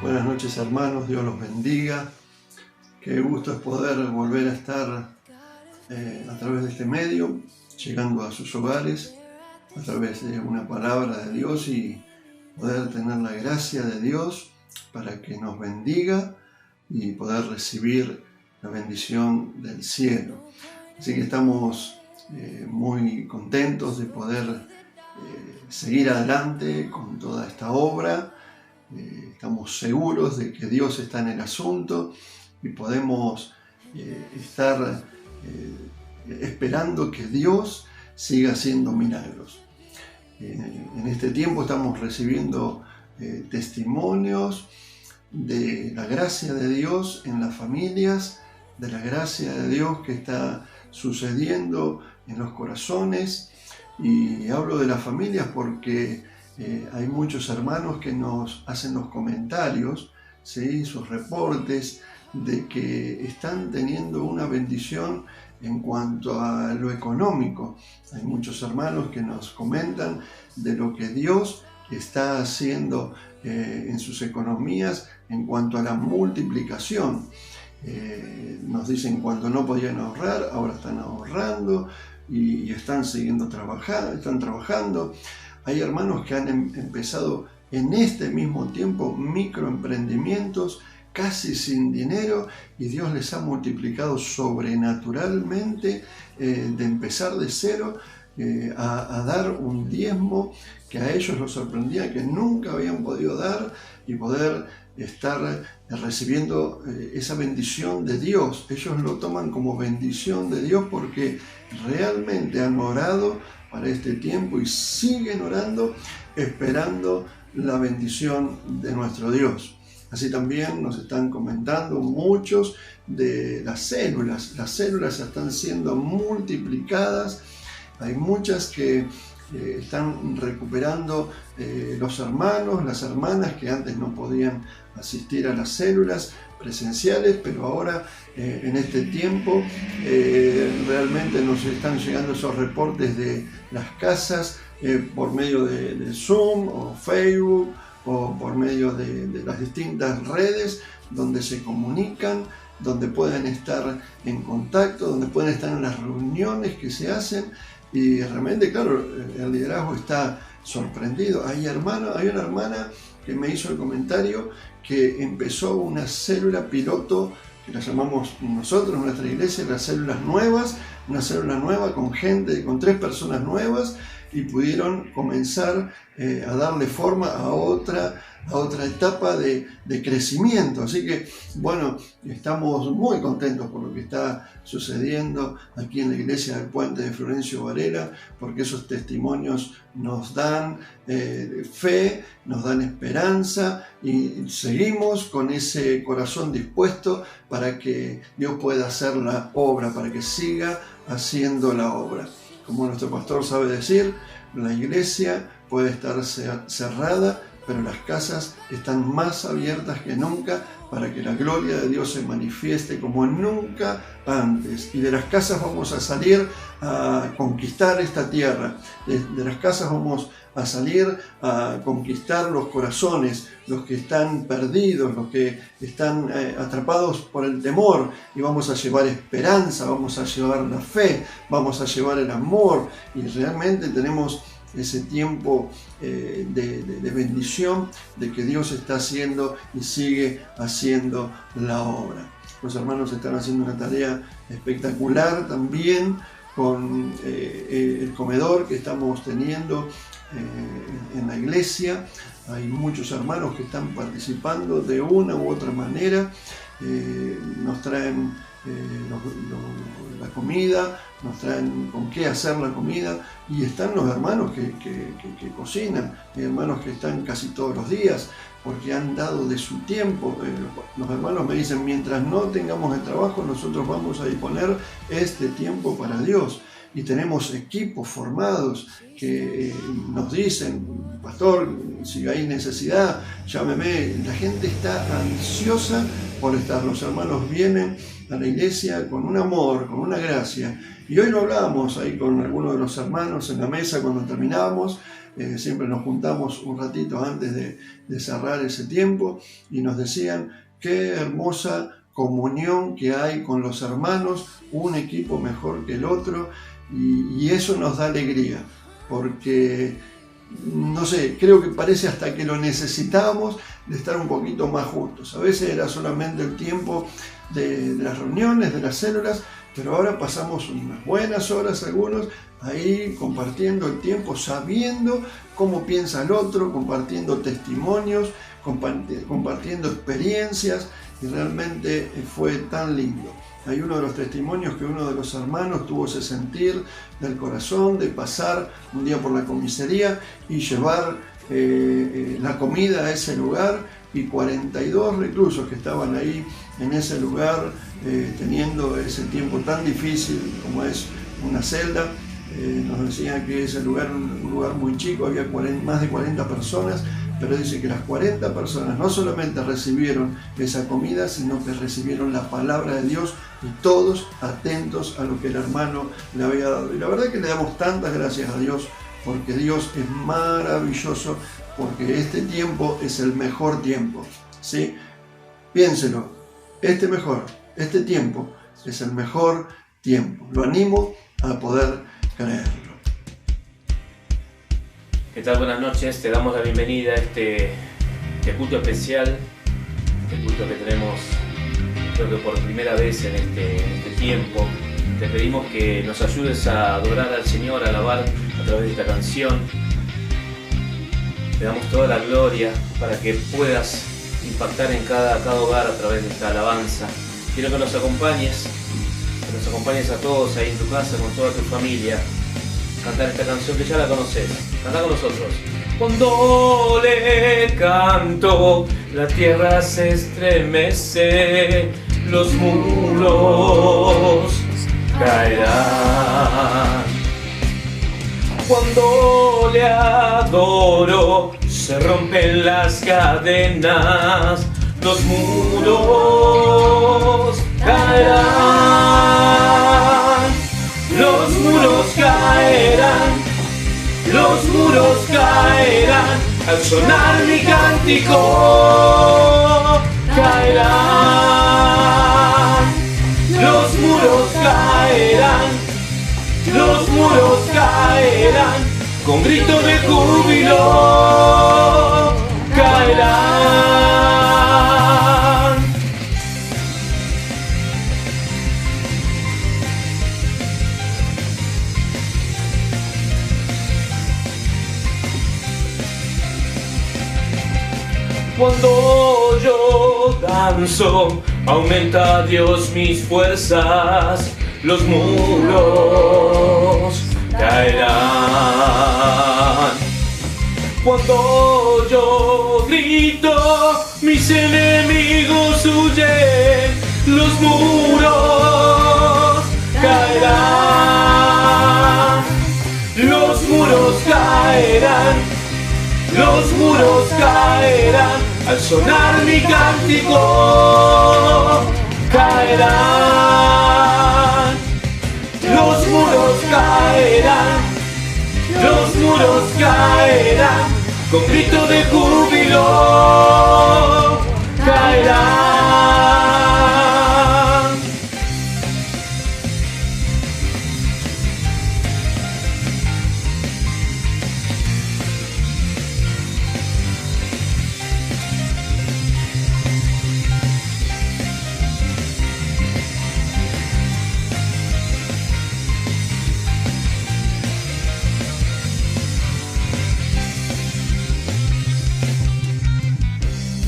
Buenas noches, hermanos, Dios los bendiga. Qué gusto es poder volver a estar a través de este medio, llegando a sus hogares, a través de una palabra de Dios y poder tener la gracia de Dios para que nos bendiga y poder recibir la bendición del cielo. Así que estamos muy contentos de poder seguir adelante con toda esta obra. Estamos seguros de que Dios está en el asunto y podemos estar esperando que Dios siga haciendo milagros. En este tiempo estamos recibiendo testimonios de la gracia de Dios en las familias, de la gracia de Dios que está sucediendo en los corazones. Y hablo de las familias porque hay muchos hermanos que nos hacen los comentarios, ¿sí? Sus reportes de que están teniendo una bendición en cuanto a lo económico. Hay muchos hermanos que nos comentan de lo que Dios está haciendo en sus economías en cuanto a la multiplicación. Nos dicen cuando no podían ahorrar, ahora están ahorrando y están siguiendo trabajando. Hay hermanos que han empezado en este mismo tiempo microemprendimientos casi sin dinero y Dios les ha multiplicado sobrenaturalmente de empezar de cero a dar un diezmo que a ellos los sorprendía, que nunca habían podido dar y poder estar recibiendo esa bendición de Dios. Ellos lo toman como bendición de Dios porque realmente han orado para este tiempo y siguen orando, esperando la bendición de nuestro Dios. Así también nos están comentando muchos de las células. Las células están siendo multiplicadas. Hay muchas que están recuperando los hermanos, las hermanas que antes no podían asistir a las células presenciales, pero ahora en este tiempo realmente nos están llegando esos reportes de las casas por medio de Zoom o Facebook o por medio de las distintas redes donde se comunican, donde pueden estar en contacto, donde pueden estar en las reuniones que se hacen. Y realmente, claro, el liderazgo está sorprendido. Hay una hermana que me hizo el comentario que empezó una célula piloto, que la llamamos nosotros, nuestra iglesia, las células nuevas, una célula nueva con 3 personas nuevas, y pudieron comenzar a darle forma a otra etapa de crecimiento. Así que, bueno, estamos muy contentos por lo que está sucediendo aquí en la iglesia del Puente de Florencio Varela, porque esos testimonios nos dan fe, nos dan esperanza y seguimos con ese corazón dispuesto para que Dios pueda hacer la obra, para que siga haciendo la obra. Como nuestro pastor sabe decir, la iglesia puede estar cerrada, pero las casas están más abiertas que nunca para que la gloria de Dios se manifieste como nunca antes. Y de las casas vamos a salir a conquistar esta tierra. De las casas vamos a salir a conquistar los corazones, los que están perdidos, los que están atrapados por el temor, y vamos a llevar esperanza, vamos a llevar la fe, vamos a llevar el amor, y realmente tenemos ese tiempo de bendición, de que Dios está haciendo y sigue haciendo la obra. Los hermanos están haciendo una tarea espectacular también con el comedor que estamos teniendo en la iglesia. Hay muchos hermanos que están participando de una u otra manera, nos traen la comida, nos traen con qué hacer la comida, y están los hermanos que cocinan. Hay hermanos que están casi todos los días porque han dado de su tiempo. Los hermanos me dicen, mientras no tengamos el trabajo, nosotros vamos a disponer este tiempo para Dios. Y tenemos equipos formados que nos dicen, pastor, si hay necesidad, llámeme. La gente está ansiosa por estar. Los hermanos vienen a la iglesia con un amor, con una gracia. Y hoy lo hablábamos ahí con algunos de los hermanos en la mesa cuando terminábamos, siempre nos juntamos un ratito antes de cerrar ese tiempo y nos decían qué hermosa comunión que hay con los hermanos, un equipo mejor que el otro, y eso nos da alegría, porque, no sé, creo que parece hasta que lo necesitábamos de estar un poquito más juntos. A veces era solamente el tiempo de las reuniones, de las células, pero ahora pasamos unas buenas horas algunos ahí compartiendo el tiempo, sabiendo cómo piensa el otro, compartiendo testimonios, compartiendo experiencias, y realmente fue tan lindo. Hay uno de los testimonios que uno de los hermanos tuvo ese sentir del corazón de pasar un día por la comisaría y llevar la comida a ese lugar, y 42 reclusos que estaban ahí en ese lugar teniendo ese tiempo tan difícil como es una celda. Nos decían que ese lugar era un lugar muy chico, había más de 40 personas, pero dice que las 40 personas no solamente recibieron esa comida, sino que recibieron la palabra de Dios, y todos atentos a lo que el hermano le había dado. Y la verdad que le damos tantas gracias a Dios, porque Dios es maravilloso, porque este tiempo es el mejor tiempo, ¿sí? Piénselo, este tiempo es el mejor tiempo. Lo animo a poder creerlo. ¿Qué tal? Buenas noches, te damos la bienvenida a este culto especial, este culto que tenemos creo que por primera vez en este tiempo. Te pedimos que nos ayudes a adorar al Señor, a alabar a través de esta canción. Te damos toda la gloria para que puedas impactar en cada hogar a través de esta alabanza. Quiero que nos acompañes a todos ahí en tu casa, con toda tu familia, cantar esta canción que ya la conoces. Canta con nosotros. Cuando le canto, la tierra se estremece, los muros caerán. Cuando le adoro, se rompen las cadenas, los muros caerán. Los muros caerán, los muros caerán, al sonar mi cántico caerán. Los muros caerán, los muros caerán, con grito de júbilo caerán. Cuando yo danzo, aumenta Dios mis fuerzas, los muros caerán. Cuando yo grito, mis enemigos huyen, los muros caerán. Los muros caerán, los muros caerán, al sonar mi cántico caerán. Los muros caerán, los muros caerán, con grito de júbilo caerán.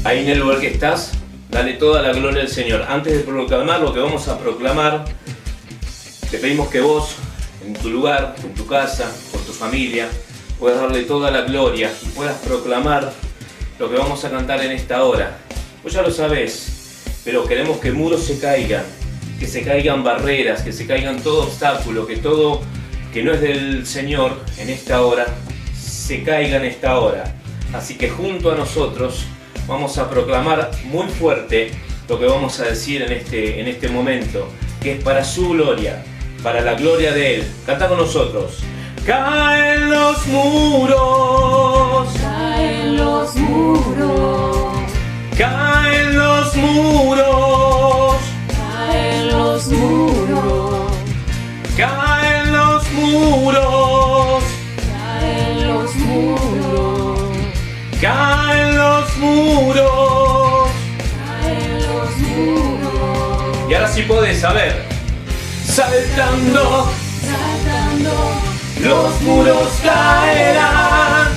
Ahí en el lugar que estás, dale toda la gloria al Señor. Antes de proclamar lo que vamos a proclamar, te pedimos que vos, en tu lugar, en tu casa, con tu familia, puedas darle toda la gloria y puedas proclamar lo que vamos a cantar en esta hora. Vos ya lo sabés, pero queremos que muros se caigan barreras, que se caigan todo obstáculo, que todo que no es del Señor en esta hora, se caiga en esta hora. Así que junto a nosotros vamos a proclamar muy fuerte lo que vamos a decir en este momento, que es para su gloria, para la gloria de Él. Canta con nosotros. Caen los muros, caen los muros, caen los muros, caen los muros, caen los muros, caen los muros, caen los muros. caen los muros. Y ahora sí podés saber. Saltando, Saltando, los muros caerán.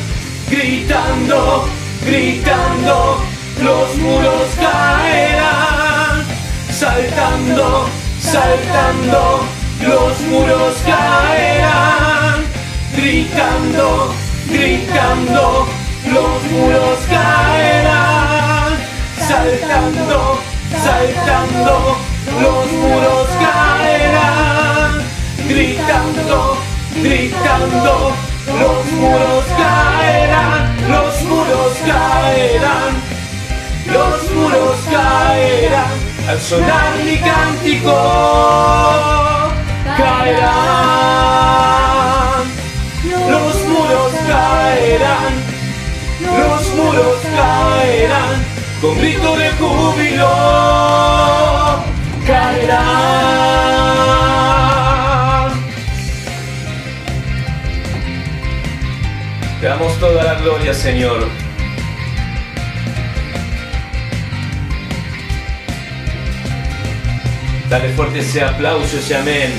Gritando, gritando, los muros caerán. Saltando, saltando, los muros caerán. Gritando, gritando, los muros caerán. Saltando, saltando, los muros caerán. Gritando, gritando, los muros caerán. Los muros caerán. Los muros caerán. Al sonar mi cántico caerán. Los muros caerán. Los muros caerán. Con grito de júbilo caerán. Te damos toda la gloria, Señor. Dale fuerte ese aplauso, ese amén.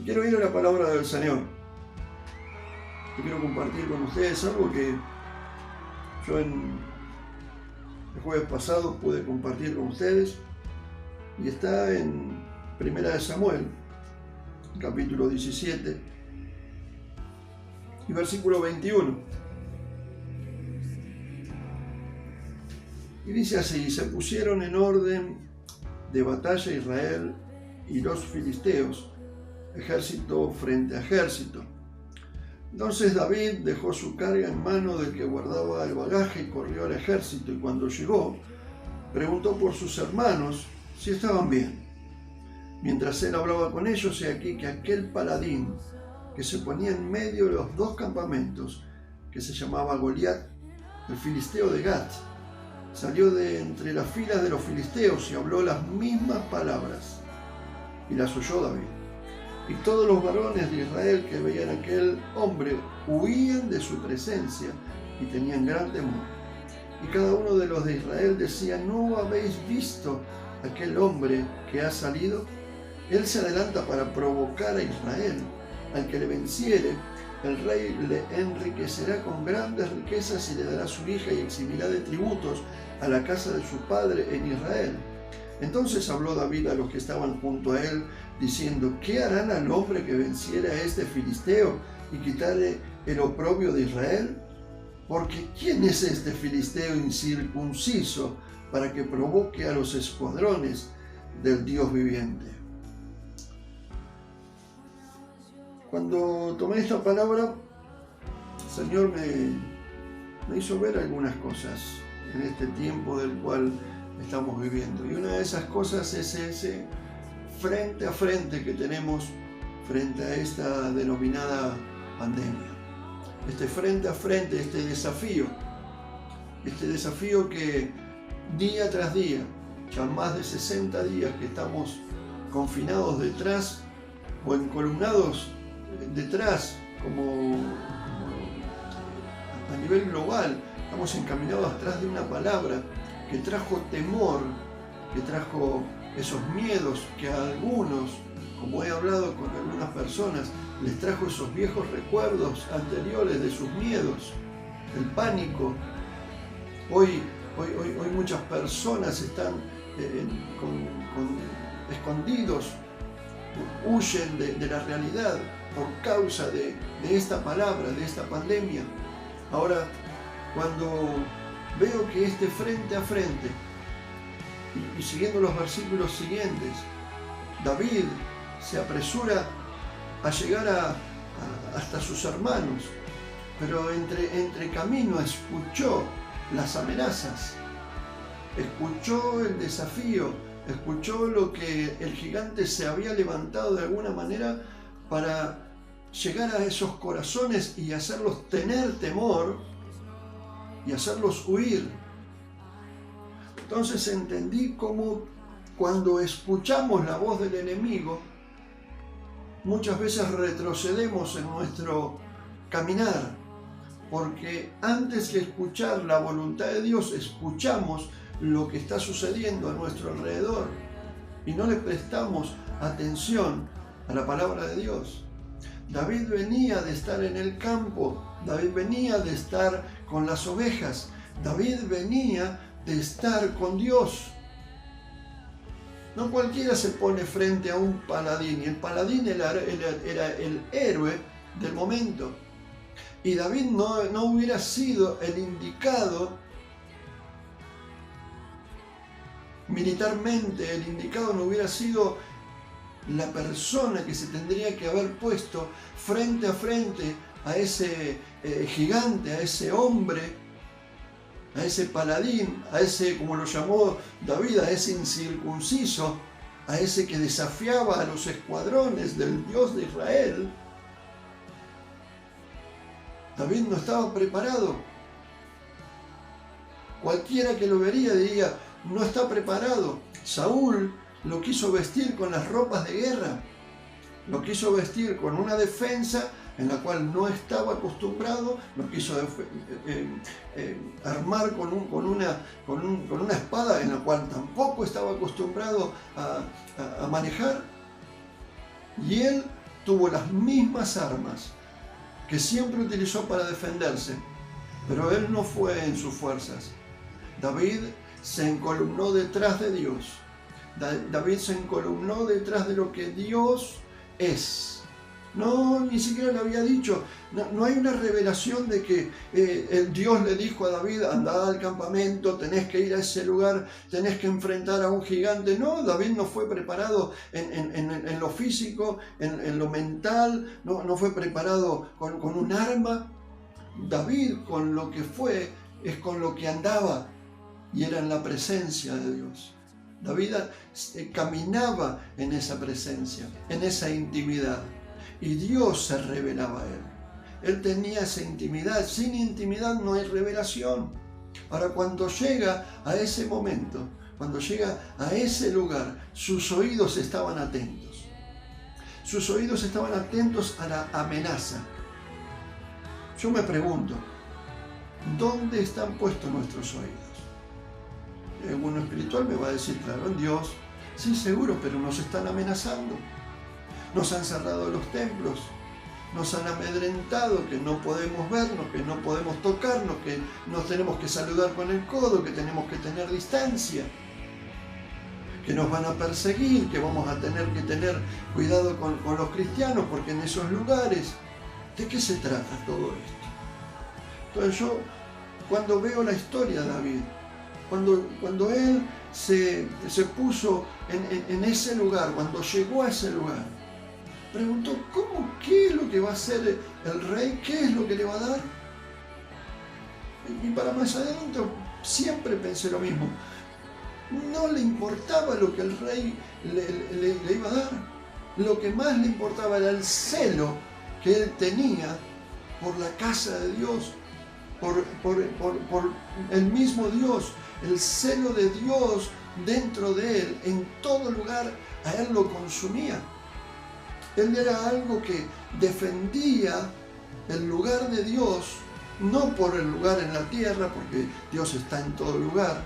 Quiero ir a la palabra del Señor. Yo quiero compartir con ustedes algo que yo el jueves pasado pude compartir con ustedes y está en 1 Samuel, capítulo 17 y versículo 21. Y dice así: se pusieron en orden de batalla Israel y los filisteos, ejército frente a ejército. Entonces David dejó su carga en mano del que guardaba el bagaje y corrió al ejército, y cuando llegó, preguntó por sus hermanos si estaban bien. Mientras él hablaba con ellos, he aquí que aquel paladín que se ponía en medio de los dos campamentos, que se llamaba Goliat, el filisteo de Gat, salió de entre las filas de los filisteos y habló las mismas palabras, y las oyó David. Y todos los varones de Israel que veían a aquel hombre huían de su presencia y tenían gran temor. Y cada uno de los de Israel decía: ¿no habéis visto aquel hombre que ha salido? Él se adelanta para provocar a Israel. Al que le venciere, el rey le enriquecerá con grandes riquezas y le dará su hija y exhibirá de tributos a la casa de su padre en Israel. Entonces habló David a los que estaban junto a él, diciendo: ¿qué harán al hombre que venciere a este filisteo y quitare el oprobio de Israel? Porque ¿quién es este filisteo incircunciso para que provoque a los escuadrones del Dios viviente? Cuando tomé esta palabra, el Señor me hizo ver algunas cosas en este tiempo del cual estamos viviendo. Y una de esas cosas es ese frente a frente que tenemos frente a esta denominada pandemia. Este frente a frente, este desafío que día tras día, ya más de 60 días que estamos confinados detrás o encolumnados detrás, como a nivel global, estamos encaminados atrás de una palabra que trajo temor, que trajo esos miedos que a algunos, como he hablado con algunas personas, les trajo esos viejos recuerdos anteriores de sus miedos, el pánico. Hoy muchas personas están escondidos, huyen de la realidad por causa de esta palabra, de esta pandemia. Ahora, cuando veo que este frente a frente, y siguiendo los versículos siguientes, David se apresura a llegar hasta sus hermanos, pero entre camino escuchó las amenazas, escuchó el desafío, escuchó lo que el gigante se había levantado de alguna manera para llegar a esos corazones y hacerlos tener temor y hacerlos huir. Entonces entendí cómo cuando escuchamos la voz del enemigo, muchas veces retrocedemos en nuestro caminar, porque antes que escuchar la voluntad de Dios, escuchamos lo que está sucediendo a nuestro alrededor y no le prestamos atención a la palabra de Dios. David venía de estar en el campo, David venía de estar con las ovejas, David venía de estar con Dios. No cualquiera se pone frente a un paladín, y el paladín era el héroe del momento. Y David no hubiera sido el indicado militarmente, el indicado no hubiera sido la persona que se tendría que haber puesto frente a frente a ese gigante, a ese hombre, a ese paladín, a ese, como lo llamó David, a ese incircunciso, a ese que desafiaba a los escuadrones del Dios de Israel. David no estaba preparado. Cualquiera que lo vería diría, no está preparado. Saúl lo quiso vestir con las ropas de guerra, lo quiso vestir con una defensa en la cual no estaba acostumbrado, lo quiso armar con una espada en la cual tampoco estaba acostumbrado a manejar. Y él tuvo las mismas armas que siempre utilizó para defenderse, pero él no fue en sus fuerzas. David se encolumnó detrás de Dios. David se encolumnó detrás de lo que Dios es. No, ni siquiera le había dicho. No hay una revelación de que el Dios le dijo a David, anda al campamento, tenés que ir a ese lugar, tenés que enfrentar a un gigante. No, David no fue preparado en lo físico, en lo mental, no fue preparado con un arma. David con lo que fue es con lo que andaba, y era en la presencia de Dios. David caminaba en esa presencia, en esa intimidad, y Dios se revelaba a él. Él tenía esa intimidad. Sin intimidad no hay revelación. Ahora, cuando llega a ese momento, cuando llega a ese lugar, sus oídos estaban atentos. Sus oídos estaban atentos a la amenaza. Yo me pregunto, ¿dónde están puestos nuestros oídos? Uno espiritual me va a decir, claro, en Dios. Sí, seguro, pero nos están amenazando. Nos han cerrado los templos, nos han amedrentado, que no podemos vernos, que no podemos tocarnos, que nos tenemos que saludar con el codo, que tenemos que tener distancia, que nos van a perseguir, que vamos a tener que tener cuidado con los cristianos, porque en esos lugares, ¿de qué se trata todo esto? Entonces yo, cuando veo la historia de David, cuando él se puso en ese lugar, cuando llegó a ese lugar, preguntó, ¿qué es lo que va a hacer el rey? ¿Qué es lo que le va a dar? Y para más adentro siempre pensé lo mismo. No le importaba lo que el rey le iba a dar. Lo que más le importaba era el celo que él tenía por la casa de Dios, por el mismo Dios, el celo de Dios dentro de él, en todo lugar, a él lo consumía. Él era algo que defendía el lugar de Dios, no por el lugar en la tierra, porque Dios está en todo lugar,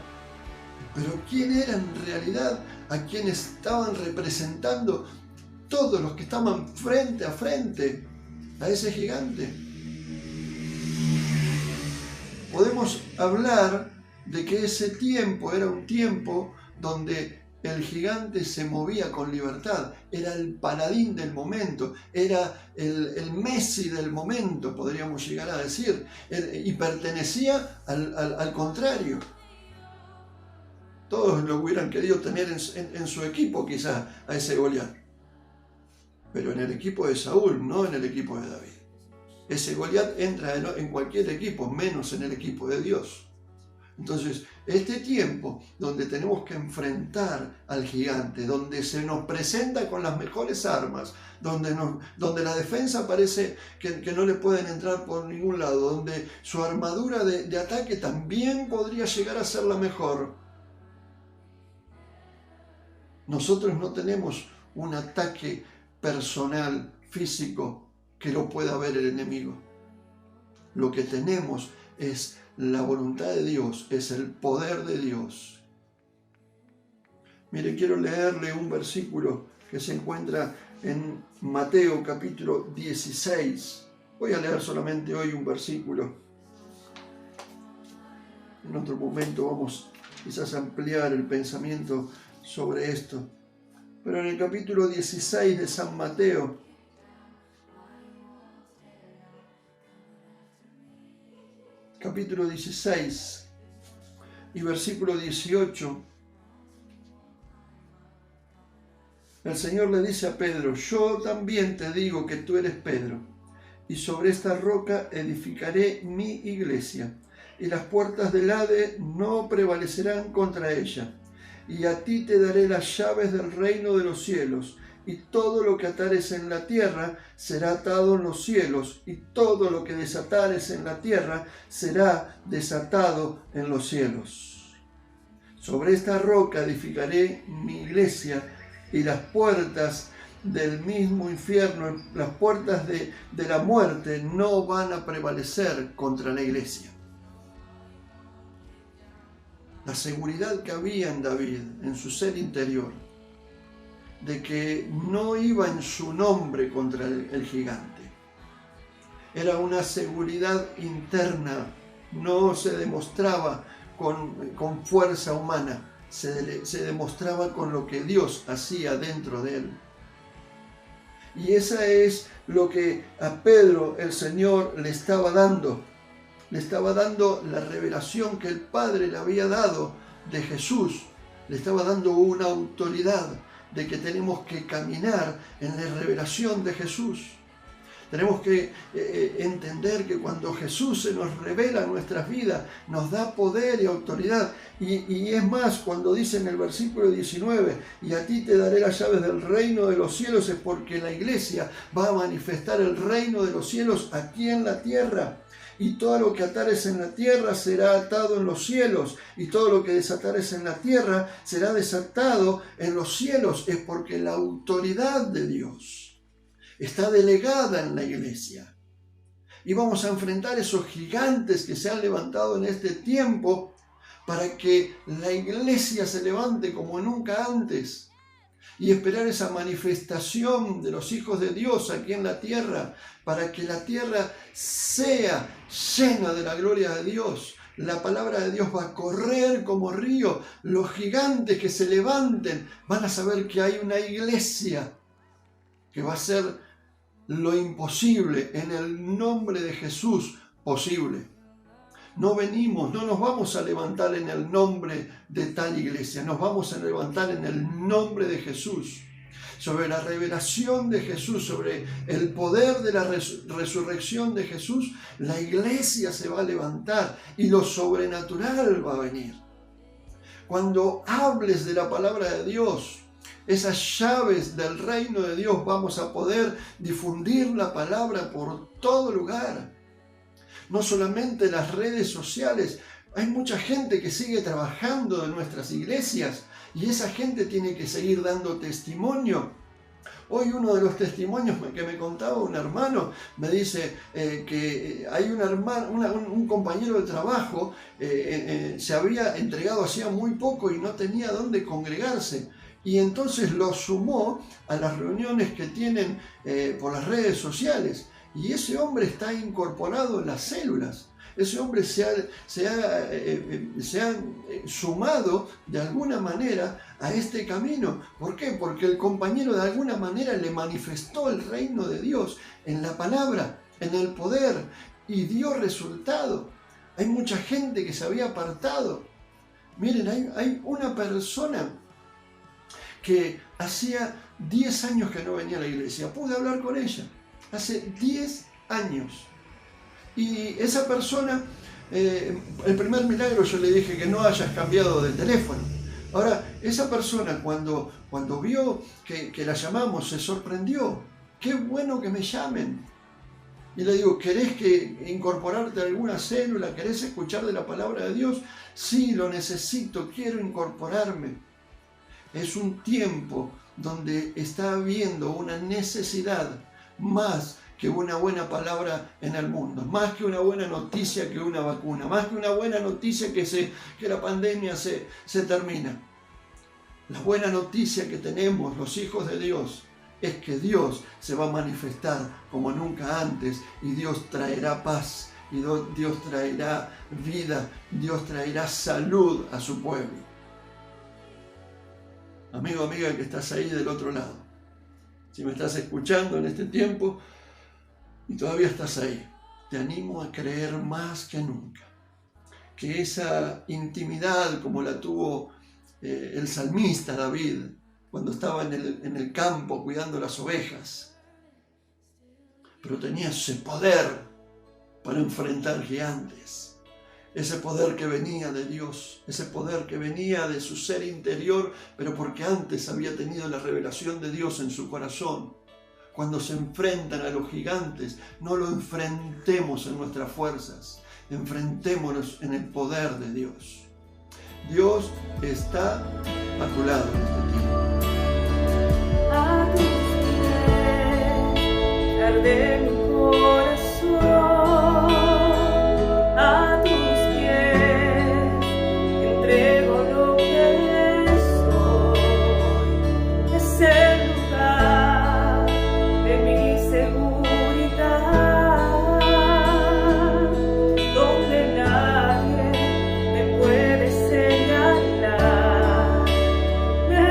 pero quién era en realidad a quien estaban representando todos los que estaban frente a frente a ese gigante. Podemos hablar de que ese tiempo era un tiempo donde el gigante se movía con libertad, era el paladín del momento, era el Messi del momento, podríamos llegar a decir, y pertenecía al contrario. Todos lo hubieran querido tener en su equipo quizás a ese Goliat, pero en el equipo de Saúl, no en el equipo de David. Ese Goliat entra en cualquier equipo, menos en el equipo de Dios. Entonces, este tiempo donde tenemos que enfrentar al gigante, donde se nos presenta con las mejores armas, donde la defensa parece que no le pueden entrar por ningún lado, donde su armadura de ataque también podría llegar a ser la mejor. Nosotros no tenemos un ataque personal, físico, que lo pueda ver el enemigo. Lo que tenemos es la voluntad de Dios, es el poder de Dios. Mire, quiero leerle un versículo que se encuentra en Mateo capítulo 16. Voy a leer solamente hoy un versículo. En otro momento vamos quizás a ampliar el pensamiento sobre esto. Pero en el capítulo 16 de San Mateo, capítulo 16 y versículo 18, el Señor le dice a Pedro: yo también te digo que tú eres Pedro, y sobre esta roca edificaré mi iglesia, y las puertas del Hades no prevalecerán contra ella. Y a ti te daré las llaves del reino de los cielos, y todo lo que atares en la tierra será atado en los cielos, y todo lo que desatares en la tierra será desatado en los cielos. Sobre esta roca edificaré mi iglesia, y las puertas del mismo infierno, las puertas de la muerte no van a prevalecer contra la iglesia. La seguridad que había en David, en su ser interior, de que no iba en su nombre contra el gigante. Era una seguridad interna, no se demostraba con fuerza humana, se demostraba con lo que Dios hacía dentro de él. Y esa es lo que a Pedro el Señor le estaba dando. Le estaba dando la revelación que el Padre le había dado de Jesús. Le estaba dando una autoridad de que tenemos que caminar en la revelación de Jesús. Tenemos que entender que cuando Jesús se nos revela en nuestras vidas, nos da poder y autoridad. Y es más, cuando dice en el versículo 19, y a ti te daré las llaves del reino de los cielos, es porque la iglesia va a manifestar el reino de los cielos aquí en la tierra. Y todo lo que atares en la tierra será atado en los cielos, y todo lo que desatares en la tierra será desatado en los cielos. Es porque la autoridad de Dios está delegada en la iglesia. Y vamos a enfrentar esos gigantes que se han levantado en este tiempo para que la iglesia se levante como nunca antes. Y esperar esa manifestación de los hijos de Dios aquí en la tierra, para que la tierra sea llena de la gloria de Dios. La palabra de Dios va a correr como río. Los gigantes que se levanten van a saber que hay una iglesia que va a hacer lo imposible en el nombre de Jesús posible. No nos vamos a levantar en el nombre de tal iglesia, nos vamos a levantar en el nombre de Jesús. Sobre la revelación de Jesús, sobre el poder de la resurrección de Jesús, la iglesia se va a levantar y lo sobrenatural va a venir. Cuando hables de la palabra de Dios, esas llaves del reino de Dios, vamos a poder difundir la palabra por todo lugar. No solamente en las redes sociales, hay mucha gente que sigue trabajando en nuestras iglesias y esa gente tiene que seguir dando testimonio. Hoy uno de los testimonios que me contaba un hermano me dice que hay un compañero de trabajo, se había entregado hacía muy poco y no tenía dónde congregarse. Y entonces lo sumó a las reuniones que tienen por las redes sociales. Y ese hombre está incorporado en las células. Ese hombre se ha sumado de alguna manera a este camino. ¿Por qué? Porque el compañero de alguna manera le manifestó el reino de Dios en la palabra, en el poder, y dio resultado. Hay mucha gente que se había apartado. Miren, hay una persona que hacía 10 años que no venía a la iglesia. Pude hablar con ella. Hace 10 años. Y esa persona el primer milagro yo le dije que no hayas cambiado de teléfono. Ahora, esa persona cuando vio que la llamamos se sorprendió. ¡Qué bueno que me llamen! Y le digo, ¿querés incorporarte a alguna célula? ¿Querés escuchar de la palabra de Dios? Sí, lo necesito, quiero incorporarme. Es un tiempo donde está habiendo una necesidad más que una buena palabra en el mundo, más que una buena noticia que una vacuna, más que una buena noticia que la pandemia se termina. La buena noticia que tenemos los hijos de Dios es que Dios se va a manifestar como nunca antes y Dios traerá paz y Dios traerá vida, Dios traerá salud a su pueblo. Amigo, amiga que estás ahí del otro lado, si me estás escuchando en este tiempo y todavía estás ahí, te animo a creer más que nunca que esa intimidad como la tuvo el salmista David cuando estaba en el campo cuidando las ovejas, pero tenía ese poder para enfrentar gigantes, ese poder que venía de Dios, ese poder que venía de su ser interior, pero porque antes había tenido la revelación de Dios en su corazón. Cuando se enfrentan a los gigantes, no lo enfrentemos en nuestras fuerzas, enfrentémonos en el poder de Dios. Dios está a tu lado en este tiempo. A tus pies arde mi corazón, a tus pies entrego lo que soy, es el lugar de mi seguridad, donde nadie me puede señalar, me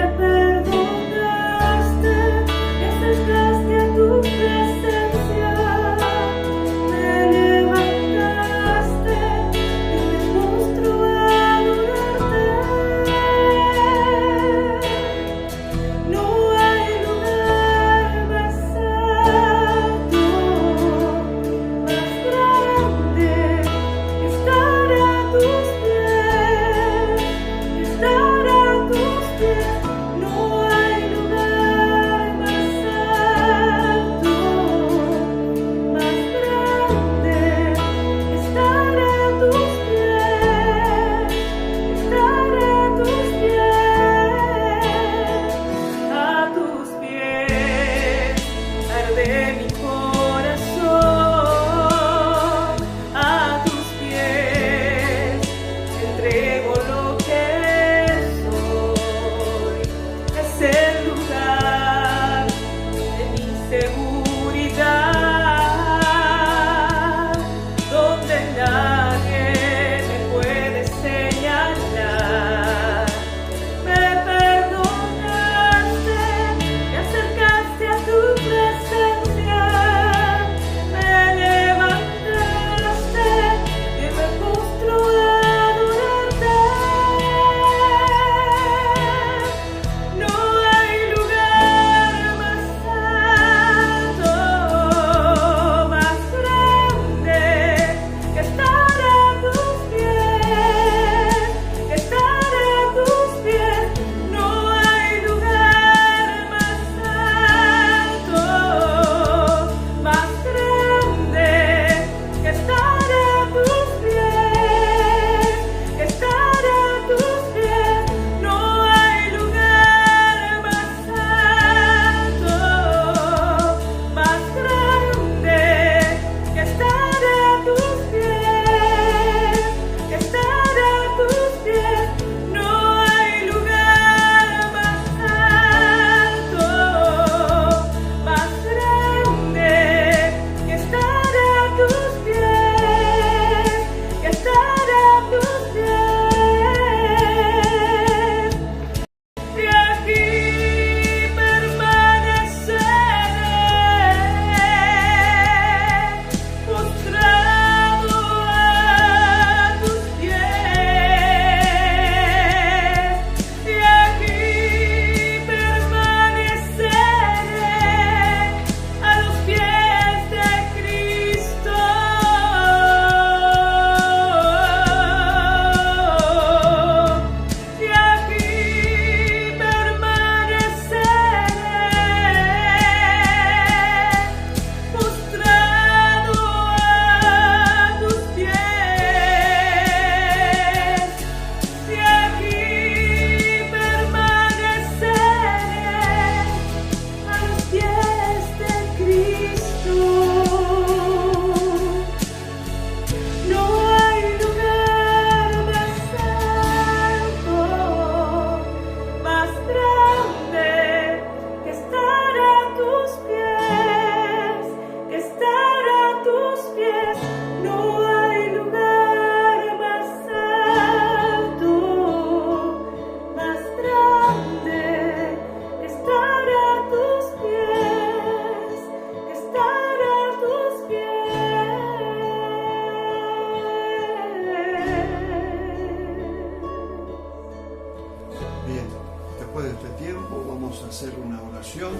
oración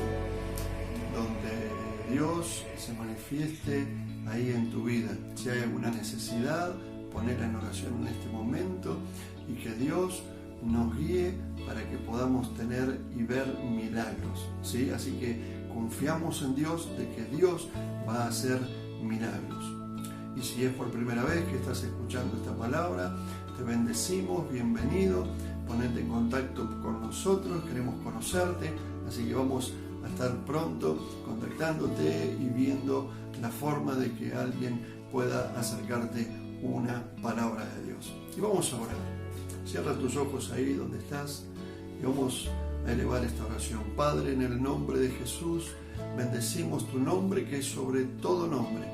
donde Dios se manifieste ahí en tu vida. Si hay alguna necesidad, ponela en oración en este momento y que Dios nos guíe para que podamos tener y ver milagros, ¿sí? Así que confiamos en Dios de que Dios va a hacer milagros. Y si es por primera vez que estás escuchando esta palabra, te bendecimos, bienvenido, ponete en contacto con nosotros, queremos conocerte, así que vamos a estar pronto contactándote y viendo la forma de que alguien pueda acercarte una palabra de Dios. Y vamos a orar. Cierra tus ojos ahí donde estás y vamos a elevar esta oración. Padre, en el nombre de Jesús, bendecimos tu nombre que es sobre todo nombre,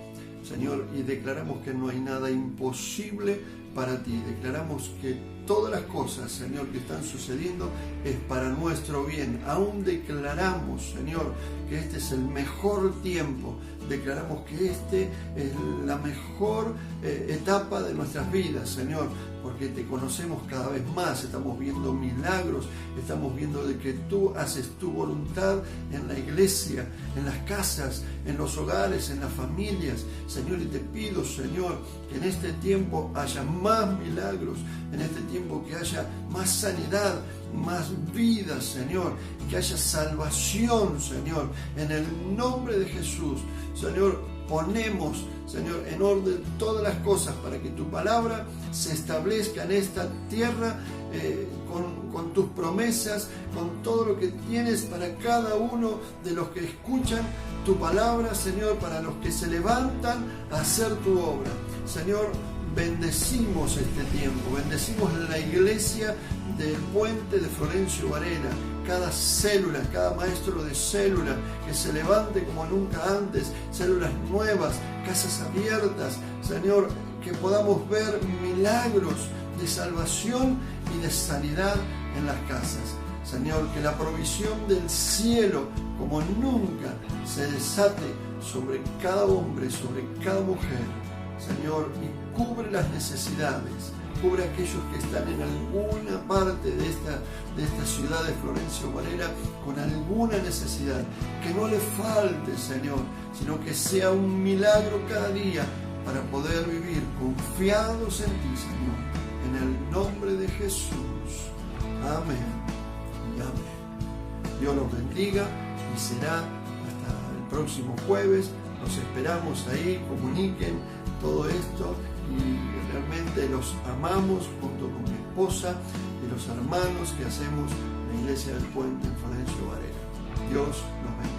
Señor, y declaramos que no hay nada imposible para ti. Declaramos que todas las cosas, Señor, que están sucediendo es para nuestro bien. Aún declaramos, Señor, que este es el mejor tiempo. Declaramos que este es la mejor etapa de nuestras vidas, Señor, porque te conocemos cada vez más, estamos viendo milagros, estamos viendo de que tú haces tu voluntad en la iglesia, en las casas, en los hogares, en las familias, Señor, y te pido, Señor, que en este tiempo haya más milagros, en este tiempo que haya más sanidad, más vida, Señor, que haya salvación, Señor, en el nombre de Jesús. Señor, ponemos, Señor, en orden todas las cosas para que tu palabra se establezca en esta tierra con tus promesas, con todo lo que tienes para cada uno de los que escuchan tu palabra, Señor, para los que se levantan a hacer tu obra. Señor, bendecimos este tiempo, bendecimos la iglesia del Puente de Florencio Varela, cada célula, cada maestro de célula que se levante como nunca antes, células nuevas, casas abiertas, Señor, que podamos ver milagros de salvación y de sanidad en las casas. Señor, que la provisión del cielo como nunca se desate sobre cada hombre, sobre cada mujer, Señor, y cubre las necesidades, cubre a aquellos que están en alguna parte de esta ciudad de Florencio Varela con alguna necesidad, que no le falte, Señor, sino que sea un milagro cada día para poder vivir confiados en ti, Señor, en el nombre de Jesús. Amén y amén. Dios los bendiga y será hasta el próximo jueves. Los esperamos ahí, comuniquen todo esto y realmente los amamos junto con mi esposa y los hermanos que hacemos la Iglesia del Puente en Florencio Varela. Dios los bendiga.